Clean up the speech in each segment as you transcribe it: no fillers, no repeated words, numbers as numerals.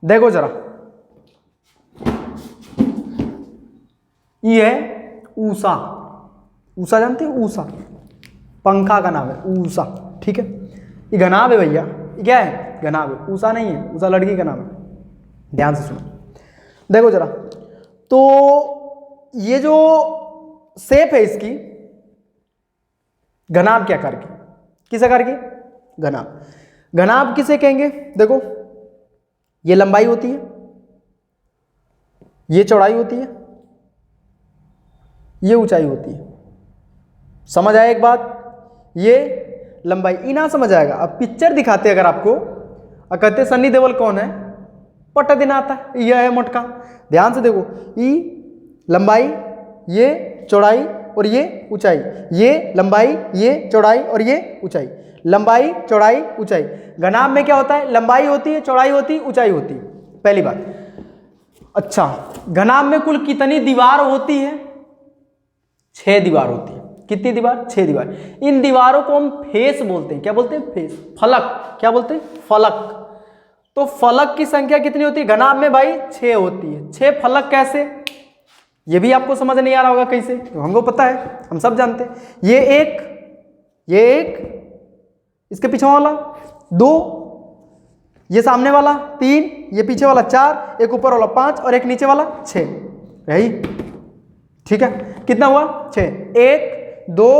देखो जरा, ये है ऊषा। ऊषा जानते हैं? ऊषा पंखा का नाम है, ऊषा। ठीक है, ये घनाभ है भैया। ये क्या है? घनाभ है, ऊषा नहीं है। ऊषा लड़की का नाम है। ध्यान से सुनो, देखो जरा। तो ये जो शेप है इसकी, घनाभ के आकार की। किस आकार की? घनाभ। घनाभ किसे कहेंगे? देखो, ये लंबाई होती है, ये चौड़ाई होती है, ये ऊंचाई होती है। समझ आया एक बात? ये लंबाई। ई ना समझ आएगा। अब पिक्चर दिखाते अगर आपको और कहते सन्नी देओल कौन है, पट दिन आता है, यह है मोटका। ध्यान से देखो, ई लंबाई, ये चौड़ाई और ये ऊंचाई। ये लंबाई, ये चौड़ाई और ये ऊंचाई। लंबाई, चौड़ाई, ऊंचाई। घनाभ में क्या होता है? लंबाई होती है, चौड़ाई होती है, ऊंचाई होती है। पहली बात। अच्छा, घनाभ में कुल कितनी दीवार होती है? 6 दीवार होती है। कितनी दीवार? 6 दीवार। इन दीवारों को हम फेस बोलते हैं। क्या बोलते हैं? फेस। फलक। क्या बोलते हैं? फलक। तो फलक की संख्या कितनी होती है घनाभ में भाई? 6 होती है। 6 फलक कैसे? ये भी आपको समझ नहीं आ रहा होगा कैसे, तो हमको पता है, हम सब जानते हैं। ये एक, इसके पीछे वाला 2, ये सामने वाला 3, ये पीछे वाला 4, एक ऊपर वाला 5 और एक नीचे वाला 6। यही ठीक है। कितना हुआ? 6। 1 2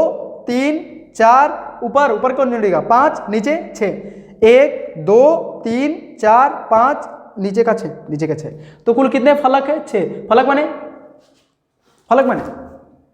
3 4, ऊपर कौन जुड़ेगा? 5, नीचे 6। 1 2 3 4 5, नीचे का 6। तो कुल कितने फलक है? 6 फलक। माने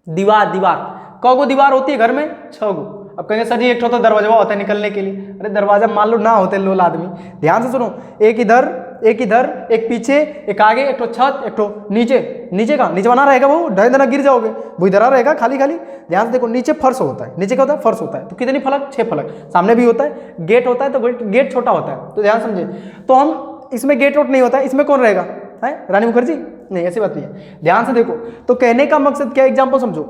दीवार। कौगो दीवार होती है घर में? 6 गो। अब कहेंगे सर जी एक तो दरवाजा होता है निकलने के लिए। अरे दरवाजा मान लो ना होते लोल आदमी। ध्यान से सुनो, एक इधर, एक पीछे, एक आगे, एक तो छत, एक तो नीचे का। नीचे बना रहेगा वो, ढह देना गिर जाओगे। वो इधर रहेगा खाली। ध्यान से देखो, नीचे फर्श होता है। नीचे क्या होता है? फर्श होता है। तो कितनी फलक? 6 फलक। सामने भी होता है, गेट होता है, तो गेट छोटा होता है। तो ध्यान समझे, तो हम इसमें गेट वोट नहीं होता है। इसमें कौन रहेगा? है रानी मुखर्जी? नहीं, ऐसी बात नहीं है। ध्यान से देखो, तो कहने का मकसद क्या? एग्जाम्पल समझो।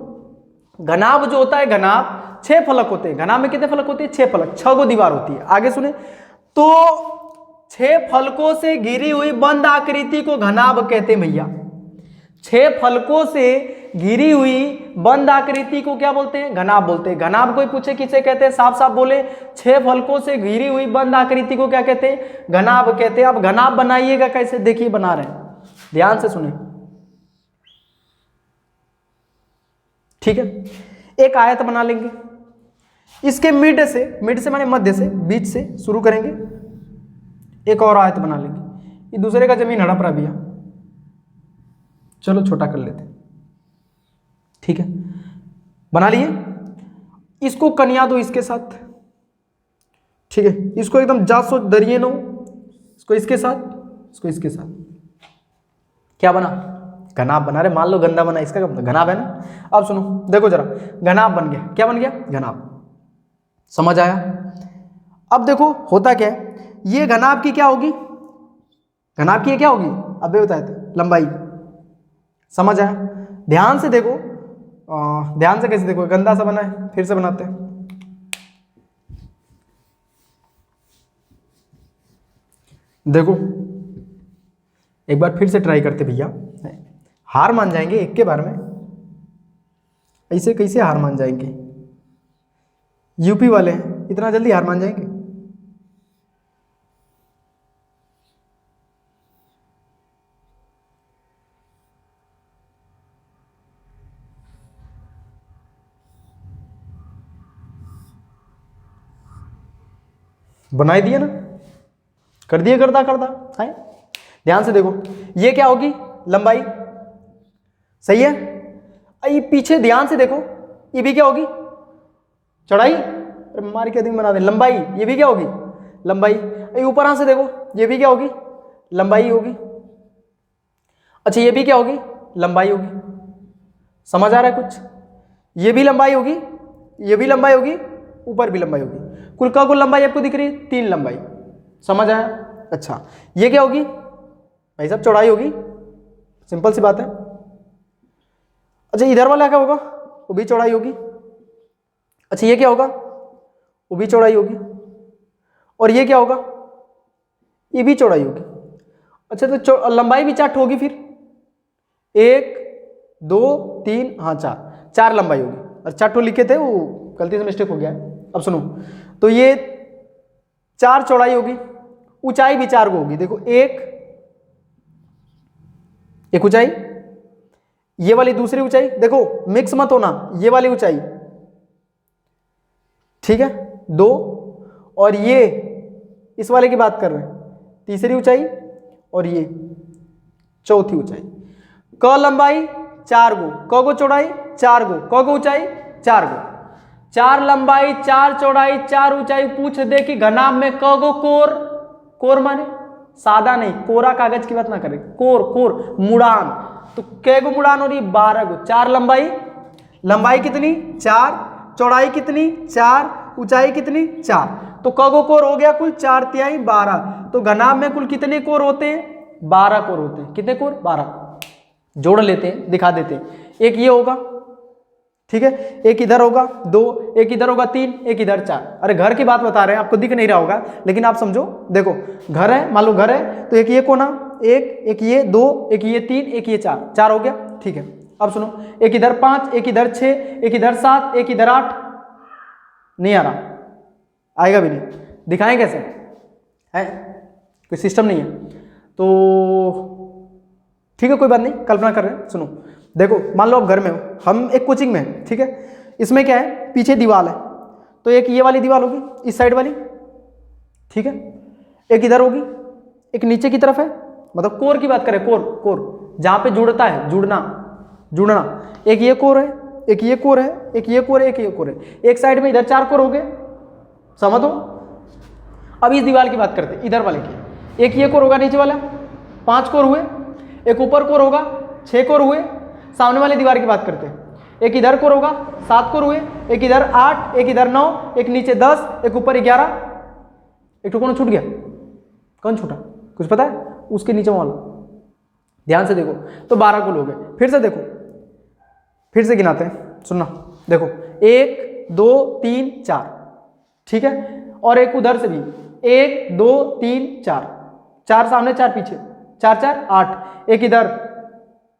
घनाभ जो होता है, घनाभ 6 फलक होते हैं। घनाभ में कितने फलक होते हैं? 6 फलक। 6 गो दीवार होती है। आगे सुने, तो 6 फलकों से घिरी हुई बंद आकृति को घनाभ कहते हैं भैया। 6 फलकों से घिरी हुई बंद आकृति को क्या बोलते हैं? घनाभ बोलते हैं। घनाभ कोई पूछे किसे कहते हैं? साफ साफ बोले, 6 फलकों से घिरी हुई बंद आकृति को क्या कहते हैं? घनाभ कहते हैं। अब घनाभ बनाइएगा कैसे? देखिए बना रहे हैं, ध्यान से सुने। ठीक है, एक आयत बना लेंगे। इसके मिड से माने मध्य से, बीच से शुरू करेंगे। एक और आयत बना लेंगे। ये दूसरे का जमीन हड़प रहा भैया, चलो छोटा कर लेते। ठीक है, बना लिए। इसको कन्या दो इसके साथ। ठीक है, इसको एकदम जासो दरिये नो, इसको इसके साथ, इसको इसके साथ। क्या बना? घनाभ बना रहे। मान लो गंदा बना, इसका घनाभ है ना। अब सुनो, देखो जरा, घनाभ बन गया। क्या बन गया? घनाभ। समझ आया? अब देखो होता क्या है, ये घनाभ की क्या होगी? घनाभ की क्या होगी? अबे बताए थे, लंबाई। समझ आया? ध्यान से देखो, ध्यान से कैसे देखो, गंदा सा बना है, फिर से बनाते हैं। देखो एक बार फिर से ट्राई करते भैया। हार मान जाएंगे एक के बार में, ऐसे कैसे हार मान जाएंगे? यूपी वाले हैं, इतना जल्दी हार मान जाएंगे? बनाई दिए ना, कर दिए करदा है। ध्यान से देखो, ये क्या होगी? लंबाई। सही है। ये पीछे ध्यान से देखो, ये भी क्या होगी? चौड़ाई। मार के दिन बना दे। लंबाई, ये भी क्या होगी? लंबाई। ये ऊपर से देखो, ये भी क्या होगी? लंबाई होगी। अच्छा, ये भी क्या होगी? लंबाई होगी। समझ आ रहा है कुछ? ये भी लंबाई होगी, ये भी लंबाई होगी, ऊपर भी लंबाई होगी। कुल का कुल लंबाई आपको दिख रही है? 3 लंबाई। समझ आया? अच्छा, ये क्या होगी भाई साहब? चौड़ाई होगी। सिंपल सी बात है। अच्छा, इधर वाला क्या होगा? वो भी चौड़ाई होगी। अच्छा, ये क्या होगा? वो भी चौड़ाई होगी। और ये क्या होगा? ये भी चौड़ाई होगी। अच्छा तो लंबाई भी 4 होगी फिर, 1 2 3, हाँ 4 लंबाई होगी। और 4 लिखे थे, वो गलती से मिस्टेक हो गया है। अब सुनो, तो ये 4 चौड़ाई होगी, ऊंचाई भी 4 को होगी। देखो एक ऊंचाई, ये वाली दूसरी ऊंचाई, देखो मिक्स मत होना, ये वाली ऊंचाई ठीक है 2, और ये इस वाले की बात कर रहे हैं तीसरी ऊंचाई, और ये चौथी ऊंचाई। क लंबाई 4 गो, क गो चौड़ाई 4 गो, क गो ऊंचाई 4 गो। 4 लंबाई 4 चौड़ाई 4 ऊंचाई। पूछ दे कि घनाभ में क गो कोर, कोर माने सादा नहीं, कोरा कागज की बात ना करें, कोर कोर मुड़ान। तो कै गो मुड़ान हो रही, 12 गो। 4 लंबाई, लंबाई कितनी 4, चौड़ाई कितनी 4, ऊंचाई कितनी 4, तो क गो कोर हो गया कुल 4 तिहाई 12। तो घनाभ में कुल कितने कोर होते हैं, 12 कोर होते हैं। कितने कोर, 12। जोड़ लेते हैं, दिखा देते हैं। एक ये होगा ठीक है, एक इधर होगा 2, एक इधर होगा 3, एक इधर 4। अरे घर की बात बता रहे हैं, आपको दिख नहीं रहा होगा लेकिन आप समझो। देखो घर है, मान लो घर है, तो एक ये कोना, एक ये 2, एक ये 3, एक ये 4 हो गया ठीक है। अब सुनो, एक इधर 5, एक इधर 6, एक इधर 7, एक इधर 8। नहीं आ रहा, आएगा भी नहीं, दिखाएं कैसे है, कोई सिस्टम नहीं है। तो ठीक है, कोई बात नहीं, कल्पना कर रहे हैं। सुनो देखो, मान लो आप घर में हो, हम एक कोचिंग में हैं ठीक है। इसमें क्या है, पीछे दीवार है, तो एक ये वाली दीवार होगी इस साइड वाली ठीक है, एक इधर होगी, एक नीचे की तरफ है। मतलब कोर की बात करें, कोर कोर जहां पे जुड़ता है, जुड़ना जुड़ना। एक ये कोर है, एक ये कोर है, एक ये कोर है, एक ये कोर है। एक साइड में इधर 4 कोर हो गए, समझो। अब इस दीवार की बात करते हैं, इधर वाले की। एक ये कोर होगा नीचे वाला, 5 कोर हुए। एक ऊपर कोर होगा, 6 कोर हुए। सामने वाली दीवार की बात करते हैं, एक इधर कोर होगा, 7 कोर हुए। एक इधर 8, एक इधर 9, एक नीचे 10, एक ऊपर 11। एक तो कौन छूट गया, कौन छूटा कुछ पता है, उसके नीचे वाला, ध्यान से देखो। तो 12 कुल हो गए। फिर से देखो, फिर से गिनाते हैं, सुनना देखो, 1 2 3 4 ठीक है। और एक उधर से भी 1 2 3 4, 4 सामने 4 पीछे, 4 4 8। एक इधर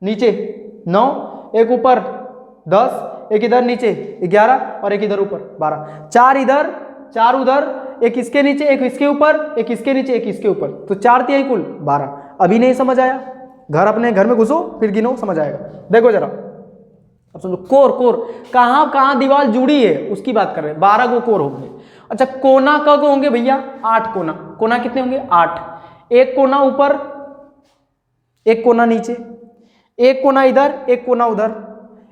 नीचे 9, एक ऊपर 10, एक इधर नीचे 11, और एक इधर ऊपर 12। 4 इधर 4 उधर, एक इसके नीचे एक इसके ऊपर, एक इसके नीचे एक इसके ऊपर, तो 4 तिहाई कुल 12। अभी नहीं समझ आया, घर अपने घर में घुसो फिर गिनो, समझ आएगा। देखो जरा, अब समझो, कोर कोर कहाँ कहाँ दीवार जुड़ी है उसकी बात कर रहे हैं। 12 गो कोर होंगे। अच्छा कोना कब होंगे भैया, 8 कोना। कोना कितने होंगे, 8। एक कोना ऊपर, एक कोना नीचे, एक कोना इधर, एक कोना उधर,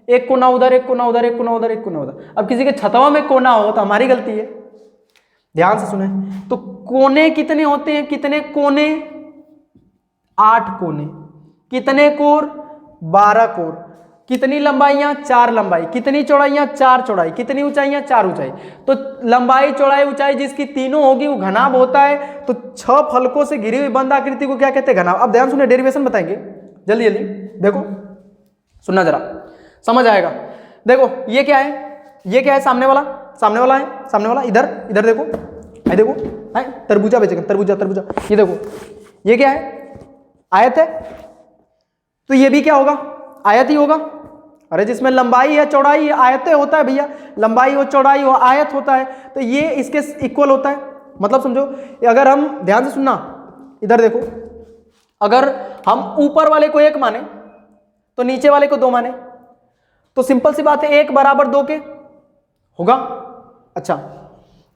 एक कोना उधर, एक कोना उधर, एक कोना उधर, एक कोना उधर। अब किसी के छतवा में कोना हो तो हमारी गलती है, ध्यान से सुने। तो कोने कितने होते हैं, कितने कोने, 8 कोने। कितने कोर, 12 कोर। कितनी लंबाइयां, 4 लंबाई। कितनी चौड़ाइयां, 4 चौड़ाई। कितनी ऊंचाइयां, 4 ऊंचाई। तो लंबाई चौड़ाई ऊंचाई जिसकी तीनों होगी वो घनाभ होता है। तो 6 फलकों से घिरी हुई बंद आकृति को क्या कहते हैं, घनाभ। अब ध्यान सुने, डेरिवेशन बताएंगे जल्दी जल्दी, देखो सुनना जरा, समझ आएगा। देखो ये क्या है, ये क्या है, सामने वाला, सामने वाला है, सामने वाला इधर, इधर देखो, ये देखो है तरबूजा बेचेगा, तरबूजा तरबूजा। ये देखो ये क्या है, आयत है। तो ये भी क्या होगा, आयत ही होगा। अरे जिसमें लंबाई है चौड़ाई है, आयतें होता है भैया, लंबाई हो चौड़ाई हो आयत होता है। तो ये इसके इक्वल होता है। मतलब समझो, अगर हम ध्यान से सुनना, इधर देखो, अगर हम ऊपर वाले को 1 माने तो नीचे वाले को 2 माने, तो सिंपल सी बात है, 1 बराबर 2 के होगा। अच्छा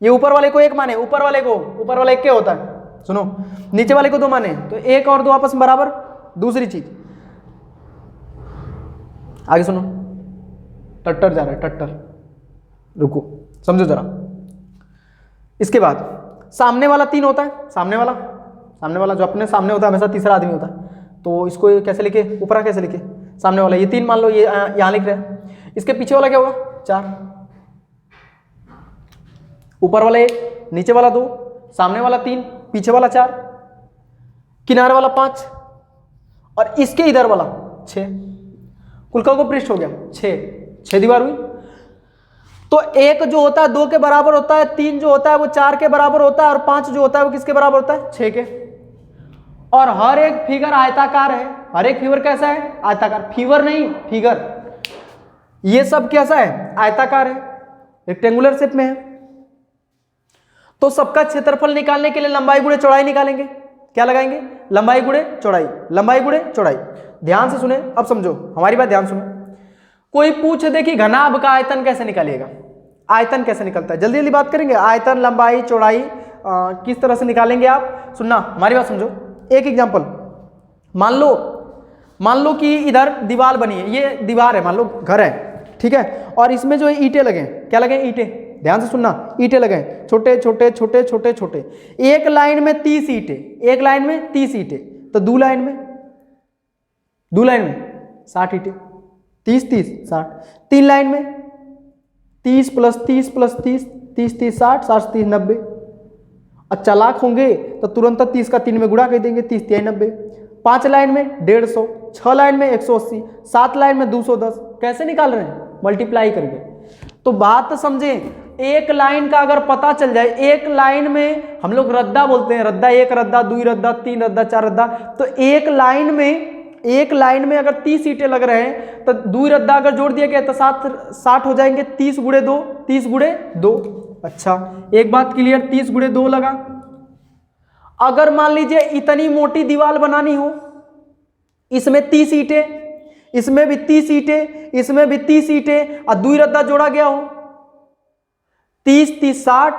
ये ऊपर वाले को 1 माने, ऊपर वाले को, ऊपर वाला 1 के होता है, सुनो। नीचे वाले को 2 माने तो 1 और 2 आपस में बराबर। दूसरी चीज, आगे सुनो, टट्टर जा रहा है, टट्टर, रुको समझो जरा। इसके बाद सामने वाला 3 होता है, सामने वाला, सामने वाला जो अपने सामने होता है हमेशा तीसरा आदमी होता है। तो इसको कैसे लिखे, ऊपर कैसे लिखे, सामने वाला ये 3 मान लो, ये यहां लिख रहे हैं। इसके पीछे वाला क्या होगा, 4। ऊपर वाला 1, नीचे वाला 2, सामने वाला 3, पीछे वाला 4, किनारे वाला 5, और इसके इधर वाला 6। कुल का को पृष्ठ हो गया 6 दीवार हुई। तो 1 जो होता है 2 के बराबर होता है, 3 जो होता है वो 4 के बराबर होता है, और 5 जो होता है वो किसके बराबर होता है, 6 के। और हर एक फिगर आयताकार है। हर एक फिगर कैसा है? आयताकार। फिगर नहीं, फिगर। ये सब कैसा है? आयताकार है, रेक्टेंगुलर शेप में है। तो सबका क्षेत्रफल निकालने के लिए लंबाई गुणे चौड़ाई निकालेंगे। क्या लगाएंगे? लंबाई गुणे चौड़ाई, लंबाई गुणे चौड़ाई। ध्यान से सुने, अब समझो, हमारी बात ध्यान सुनो। कोई पूछ दे कि घनाभ का आयतन कैसे निकालिएगा, आयतन कैसे निकलता है, जल्दी जल्दी बात करेंगे। आयतन, लंबाई, चौड़ाई किस तरह से निकालेंगे आप? सुनना, हमारी बात समझो। एक एग्जांपल, मान लो कि इधर दीवार बनी है, ये दीवार है, मान लो घर है, ठीक है, और इसमें जो है ईंटें लगे। क्या लगे? ईंटें। ध्यान से सुनना, ईंटें लगे, छोटे छोटे छोटे छोटे छोटे। एक लाइन में 30 ईंटें, एक लाइन में 30 ईंटें, तो दो लाइन में 60 ईंटें। 30 30 60। 3 लाइन में 30 प्लस 30 प्लस 30, 30 30 60, 60 30 90। अब चालाक होंगे तो तुरंत 30 का 3 में गुणा कर देंगे, 30 3 90। 5 लाइन में 150, 6 लाइन में 180, 7 लाइन में 210। कैसे निकाल रहे हैं? मल्टीप्लाई करके। तो बात समझे, एक लाइन का अगर पता चल जाए, एक लाइन में हम लोग रद्दा बोलते हैं, रद्दा 1 रद्दा 2 रद्दा 3 रद्दा 4 रद्दा। तो एक लाइन में अगर 30 ईंटें लग रहे हैं तो 2 रद्दा अगर जोड़ दिया गया तो 60 हो जाएंगे। 30 गुणे 2, 30 गुणे 2। अच्छा, एक बात क्लियर, 30 गुणे 2 लगा। अगर मान लीजिए इतनी मोटी दीवार बनानी हो, इसमें 30 ईंटें, इसमें भी 30 ईंटें, इसमें भी 30 ईंटें, और 2 रद्दा जोड़ा गया हो, 30 30 60,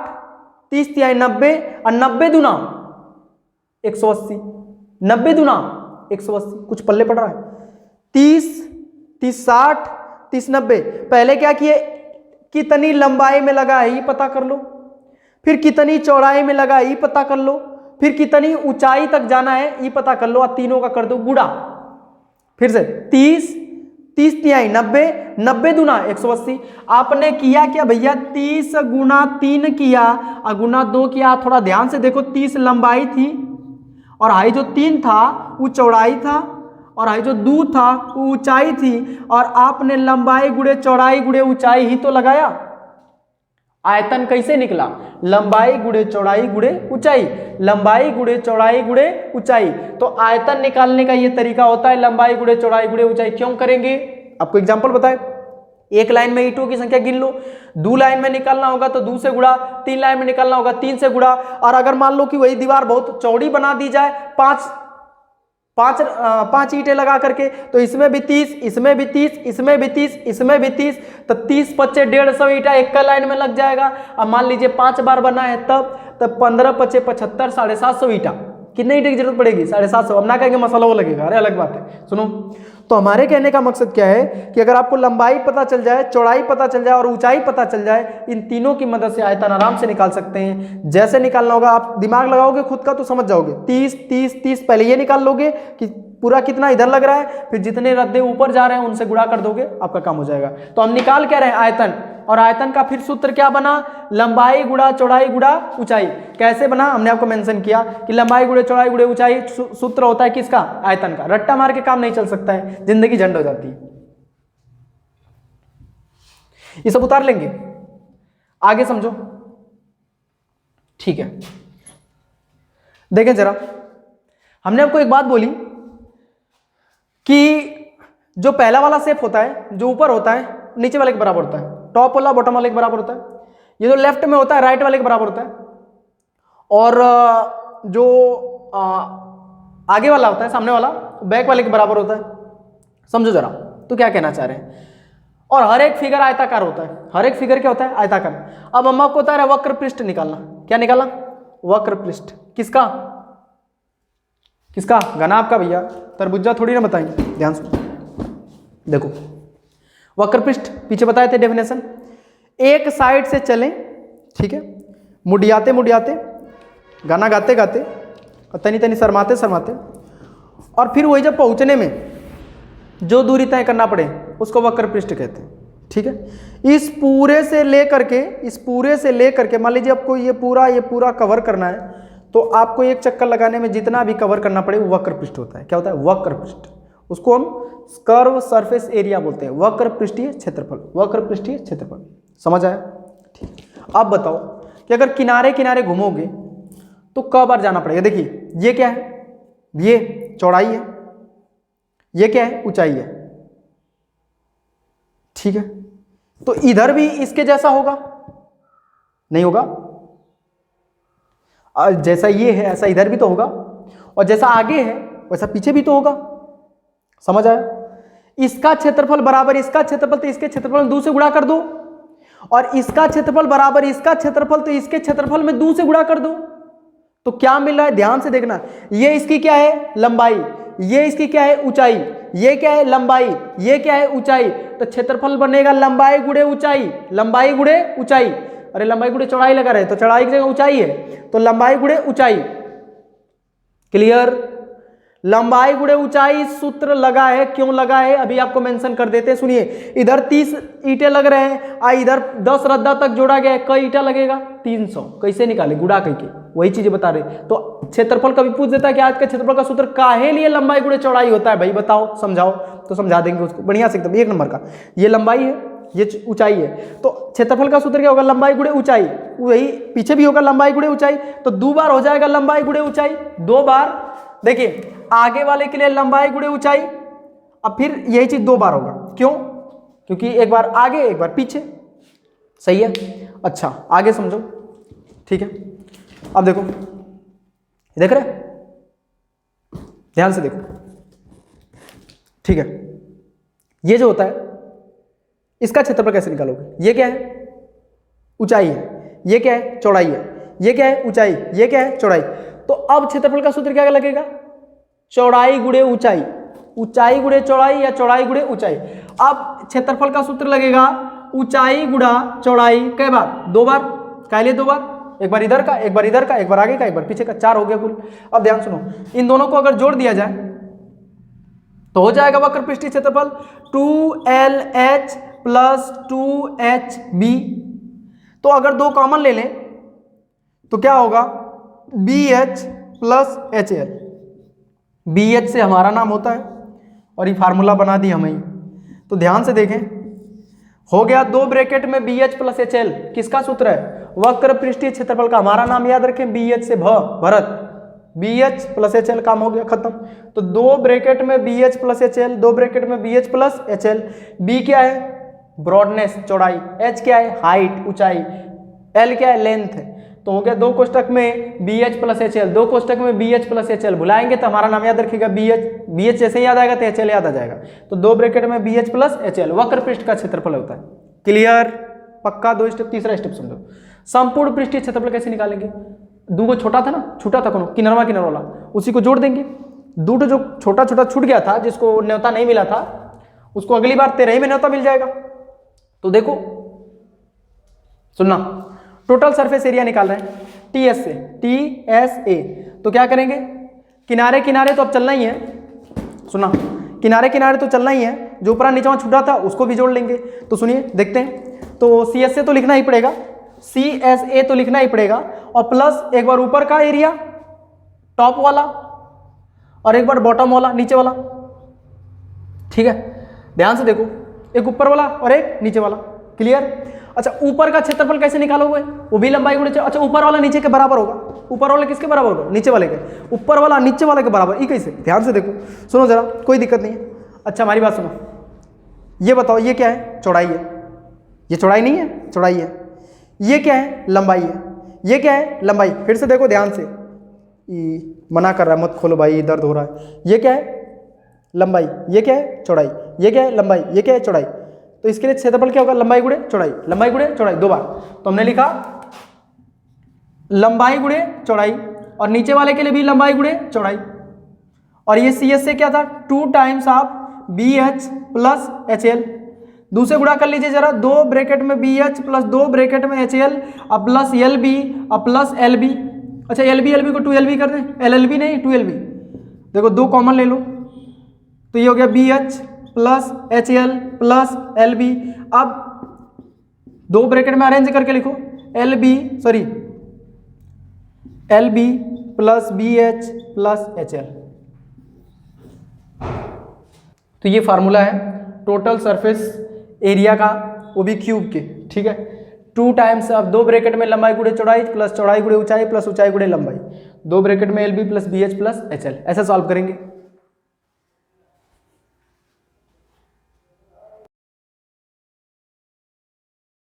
30 3 90, और 90 दूना 180, 90 दूना 180। कुछ पल्ले पड़ रहा है? 30 30 60, 30 90। पहले क्या किए? कितनी लंबाई में लगा है ये पता कर लो, फिर कितनी चौड़ाई में लगा है ये पता कर लो, फिर कितनी ऊंचाई तक जाना है ये पता कर लो, और तीनों का कर दो गुणा। फिर से 30 30 3 90, 90 दूना 180। आपने किया क्या भैया? 30 गुना 3 किया और गुना 2 किया। थोड़ा ध्यान से देखो, 30 लंबाई थी और हाई जो 3 था वो चौड़ाई था, और हाई जो 2 था वो ऊंचाई थी, और आपने लंबाई गुणे चौड़ाई गुणे ऊंचाई ही तो लगाया। आयतन कैसे निकला? लंबाई गुणे चौड़ाई गुणे ऊंचाई, लंबाई गुणे चौड़ाई गुणे ऊंचाई। तो आयतन निकालने का ये तरीका होता है, लंबाई गुणे चौड़ाई गुणे ऊंचाई। क्यों करेंगे? आपको एग्जांपल बताए। एक लाइन में ईंटों की संख्या गिन लो, 2 लाइन में निकालना होगा तो 2 से गुणा, 3 लाइन में निकालना होगा 3 से गुणा। और अगर मान लो कि वही दीवार बहुत चौड़ी बना दी जाए, 5 ईंटें लगा करके, तो इसमें भी 30, इसमें भी 30, इसमें भी 30, इसमें भी 30, तो 30 पच्चे 150 ईंटा एक का लाइन में लग जाएगा। अब मान लीजिए 5 बार बना है तब 15 पच्चे 75, 750 ईंटा। कितने ईंटे की जरूरत पड़ेगी? 750। अब ना कहेंगे मसाला वो लगेगा, अरे अलग बात है। सुनो, तो हमारे कहने का मकसद क्या है कि अगर आपको लंबाई पता चल जाए, चौड़ाई पता चल जाए और ऊंचाई पता चल जाए, इन तीनों की मदद से आयतन आराम से निकाल सकते हैं। जैसे निकालना होगा, आप दिमाग लगाओगे खुद का तो समझ जाओगे। 30 30 30 पहले ये निकाल लोगे कि पूरा कितना इधर लग रहा है, फिर जितने रद्दे ऊपर जा रहे हैं उनसे गुणा कर दोगे, आपका काम हो जाएगा। तो हम निकाल क्या रहे हैं? आयतन। और आयतन का फिर सूत्र क्या बना? लंबाई गुणा चौड़ाई गुणा ऊंचाई। कैसे बना? हमने आपको मेंशन किया कि लंबाई गुणे चौड़ाई गुणे ऊंचाई सूत्र होता है किसका? आयतन का। रट्टा मार के काम नहीं चल सकता है, जिंदगी झंड हो जाती है। ये सब उतार लेंगे, आगे समझो, ठीक है। देखें जरा, हमने आपको एक बात बोली कि जो पहला वाला शेप होता है, जो ऊपर होता है नीचे वाले के बराबर होता है, टॉप वाला बॉटम वाले के बराबर होता है। ये जो लेफ्ट में होता है राइट वाले के बराबर होता है, और जो आगे वाला होता है, सामने वाला, बैक वाले के बराबर होता है। समझो जरा, तो क्या कहना चाह रहे हैं। और हर एक फिगर आयताकार होता है। हर एक फिगर क्या होता है? आयताकार। अब हम आपको बता रहे हैं वक्र पृष्ठ निकालना। क्या निकालना? वक्र पृष्ठ। किसका? किसका? घनाभ का भैया, तरबूजा थोड़ी ना बताएंगे। ध्यान से देखो, वक्र पृष्ठ पीछे बताए थे डेफिनेशन। एक साइड से चलें, ठीक है, मुड़ियाते मुड़ियाते, गाना गाते गाते, और तनी तनी शर्माते शर्माते, और फिर वही जब पहुंचने में जो दूरी तय करना पड़े उसको वक्र पृष्ठ कहते हैं। ठीक है, इस पूरे से लेकर के मान लीजिए आपको ये पूरा कवर करना है, तो आपको एक चक्कर लगाने में जितना भी कवर करना पड़े वो वक्र पृष्ठ होता है। क्या होता है? वक्र पृष्ठ। उसको हम कर्व सरफेस एरिया बोलते हैं। वक्र पृष्ठीय क्षेत्रफल, वक्र पृष्ठीय क्षेत्रफल। समझ आया? ठीक। अब बताओ कि अगर किनारे किनारे घूमोगे तो क बार जाना पड़ेगा। देखिए ये क्या है? ये चौड़ाई है, ये क्या है, ऊंचाई है। ठीक है, तो इधर भी इसके जैसा होगा, नहीं होगा? जैसा ये है ऐसा इधर भी तो होगा, और जैसा आगे है वैसा पीछे भी तो होगा। समझ आया? इसका क्षेत्रफल बराबर इसका क्षेत्रफल, तो इसके क्षेत्रफल में 2 से गुणा कर दो, और इसका क्षेत्रफल बराबर इसका क्षेत्रफल, तो इसके क्षेत्रफल में 2 से गुणा कर दो। तो क्या मिल रहा है, ध्यान से देखना। ये इसकी क्या है, लंबाई, ये इसकी क्या है, ऊंचाई, ये क्या है, लंबाई, ये क्या है, ऊंचाई। तो क्षेत्रफल बनेगा लंबाई गुणे ऊंचाई, लंबाई गुणे ऊंचाई। अरे लंबाई गुणे चौड़ाई लगा रहे, तो चौड़ाई की जगह ऊंचाई है, तो लंबाई गुणे ऊंचाई। क्लियर? लंबाई गुणे ऊंचाई सूत्र लगा है, क्यों लगा है अभी आपको मेंशन कर देते हैं। सुनिए, इधर 30 ईंटें लग रहे हैं, इधर 10 रद्दा तक जोड़ा गया है, कई ईंटा लगेगा, 300। कैसे निकाले, गुणा करके, वही चीजें बता रहे। तो क्षेत्रफल कभी पूछ देता है कि आज का क्षेत्रफल का सूत्र काहे लिए लंबाई गुणे चौड़ाई होता है, भाई बताओ, समझाओ। तो समझा देंगे उसको बढ़िया से एकदम, 1 नंबर का। ये लंबाई है, ये ऊंचाई है, तो क्षेत्रफल का सूत्र क्या होगा, लंबाई गुणे ऊंचाई। वही पीछे भी होगा, लंबाई गुणे ऊंचाई, तो 2 बार हो जाएगा लंबाई गुणे ऊंचाई, 2 बार। देखिए आगे वाले के लिए लंबाई गुणे ऊंचाई, अब फिर यही चीज 2 बार होगा। क्यों? क्योंकि एक बार आगे एक बार पीछे। सही है? अच्छा आगे समझो। ठीक है, अब देखो, देख रहे, ध्यान से देखो। ठीक है, ये जो होता है इसका क्षेत्रफल कैसे निकालोगे? ये क्या है, ऊंचाई है, ये क्या है, चौड़ाई है, ये क्या है, ऊंचाई, ये क्या है, चौड़ाई। तो अब क्षेत्रफल का सूत्र क्या लगेगा, चौड़ाई गुणे ऊंचाई, ऊंचाई गुणे चौड़ाई या चौड़ाई गुणे ऊंचाई। अब क्षेत्रफल का सूत्र लगेगा ऊंचाई गुणा चौड़ाई, कई बार, 2 बार। क्या लिए 2 बार, एक बार इधर का, एक बार इधर का, एक बार आगे का, एक बार पीछे का, 4 हो गया कुल। अब ध्यान सुनो, इन दोनों को अगर जोड़ दिया जाए तो हो जाएगा वक्र पृष्ठीय क्षेत्रफल 2LH प्लस 2HB। तो अगर 2 कॉमन ले लें तो क्या होगा, BH प्लस HL। BH से हमारा नाम होता है, और ये फार्मूला बना दी हमें। तो ध्यान से देखें, हो गया 2 ब्रैकेट में BH प्लस HL, किसका सूत्र है, वक्र पृष्ठीय क्षेत्रफल का। हमारा नाम याद रखें, BH से भरत, BH प्लस HL, काम हो गया खत्म। तो 2 ब्रैकेट में BH प्लस HL, 2 ब्रैकेट में BH प्लस HL। B क्या है, ब्रॉडनेस, चौड़ाई, H क्या है, हाइट, ऊंचाई, L क्या है, लेंथ है। तो हो गया 2 कोष्टक में BH प्लस HL, 2 कोष्टक में BH प्लस HL। भुलाएंगे तो हमारा नाम याद रखिएगा BH जैसे याद आएगा तो HL याद आ जाएगा। तो 2 ब्रैकेट में BH प्लस HL वक्र पृष्ठ का क्षेत्रफल होता है। क्लियर? पक्का? 2 स्टेप। तीसरा स्टेप समझो, संपूर्ण पृष्ठीय क्षेत्रफल कैसे निकालेंगे। 2 छोटा था ना, छूटा था कौन, किनरवा वाला, उसी को जोड़ देंगे। 2 जो छोटा छोटा छूट गया था, जिसको न्योता नहीं मिला था, उसको अगली बार 13 में न्योता मिल जाएगा। तो देखो सुनना, टोटल सरफेस एरिया निकाल रहे हैं TS से, TSA। तो क्या करेंगे, किनारे किनारे तो अब चलना ही है। सुना, किनारे किनारे तो चलना ही है, जो ऊपर नीचे छूटा था उसको भी जोड़ लेंगे। तो सुनिए देखते हैं, तो CSA तो लिखना ही पड़ेगा, CSA तो लिखना ही पड़ेगा, और प्लस एक बार ऊपर का एरिया टॉप वाला, और एक बार बॉटम वाला नीचे वाला। ठीक है, ध्यान से देखो, एक ऊपर वाला और एक नीचे वाला। क्लियर? अच्छा, ऊपर का क्षेत्रफल कैसे निकालोगे, वो भी लंबाई गुणे, अच्छा ऊपर वाला नीचे के बराबर होगा। ऊपर वाला किसके बराबर होगा, नीचे वाले के। ऊपर वाला नीचे वाले के बराबर, ये कैसे, ध्यान से देखो, सुनो जरा, कोई दिक्कत नहीं है। अच्छा हमारी बात सुनो, ये बताओ, ये क्या है, चौड़ाई है, ये चौड़ाई नहीं है, चौड़ाई है। ये क्या है, लंबाई है, ये क्या है, लंबाई। फिर से देखो ध्यान से, मना कर रहा है, मत खोलो भाई, दर्द हो रहा है। ये क्या है, लंबाई, ये क्या है, चौड़ाई, ये क्या है, लंबाई, ये क्या है, चौड़ाई। तो इसके लिए क्षेत्रफल क्या होगा, लंबाई गुणे चौड़ाई, लंबाई गुणे चौड़ाई 2 बार। तो हमने लिखा लंबाई गुणे चौड़ाई, और नीचे वाले के लिए भी लंबाई गुणे चौड़ाई। और ये CS से क्या था, 2 times of BH plus HL। दूसरे गुणा कर लीजिए जरा, 2 ब्रैकेट में BH प्लस 2 ब्रैकेट में HL, अब प्लस LB, अब प्लस LB। अच्छा LB को 2LB कर दें, LLB नहीं 2LB। देखो 2 कॉमन ले लो, तो ये हो गया BH plus HL plus LB। अब 2 ब्रैकेट में अरेंज करके लिखो, LB plus BH plus HL। तो ये फार्मूला है टोटल सरफेस एरिया का, वो भी क्यूब के। ठीक है, 2 टाइम्स, अब 2 ब्रैकेट में लंबाई गुणे चौड़ाई प्लस चौड़ाई गुणे ऊंचाई प्लस ऊंचाई गुणे लंबाई। दो ब्रैकेट में L B plus B H plus H L, ऐसा सॉल्व करेंगे।